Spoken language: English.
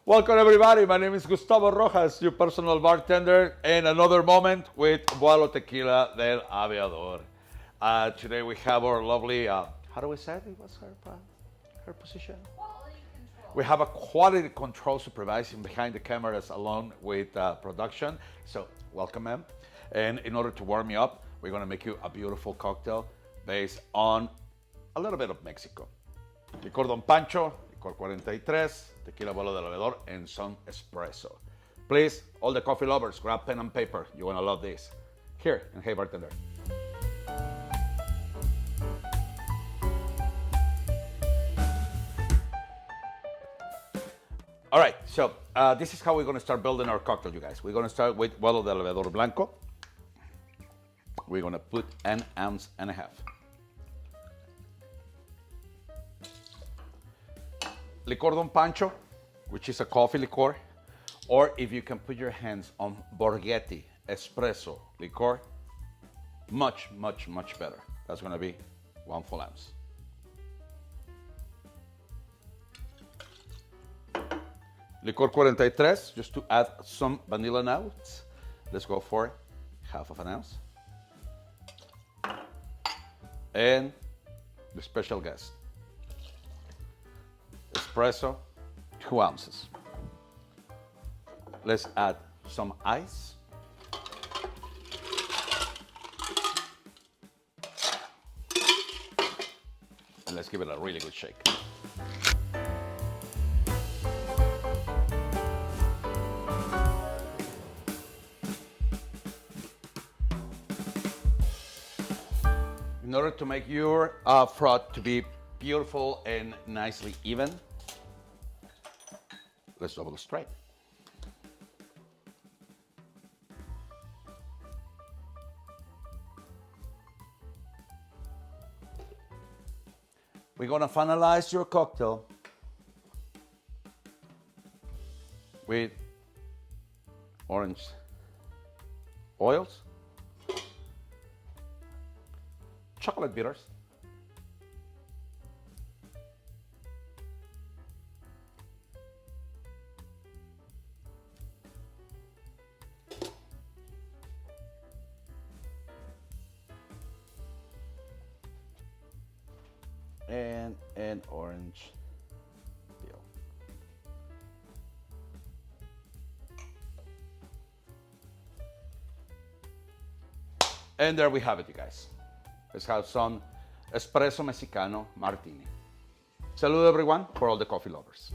Welcome everybody, my name is Gustavo Rojas, your personal bartender, and another moment with Vuelo Tequila del Aviador. Today we have our lovely, how do we say it? What's her position? Quality control. We have a quality control supervising behind the cameras along with production. So welcome ma'am. And in order to warm you up, we're gonna make you a beautiful cocktail based on a little bit of Mexico. Licor Don Pancho, Licor 43, Tequila Vuelo del Aviador, and some espresso. Please, all the coffee lovers, grab pen and paper. You're gonna love this. Here, and hey bartender. All right, so this is how we're gonna start building our cocktail, you guys. We're gonna start with Vuelo del Aviador Blanco. We're gonna put 1.5 ounces. Licor Don Pancho, which is a coffee liqueur, or if you can put your hands on Borghetti Espresso Liqueur, much, much, much better. That's gonna be 1 full ounce. Licor 43, just to add some vanilla notes. Let's go for 1/2 ounce. And the special guest, espresso, 2 ounces. Let's add some ice. And let's give it a really good shake. In order to make your froth to be beautiful and nicely even, let's double strain. We're gonna finalize your cocktail with orange oils, chocolate bitters, and an orange peel. And there we have it, you guys. Let's have some Espresso Mexicano Martini. Salud, everyone, for all the coffee lovers.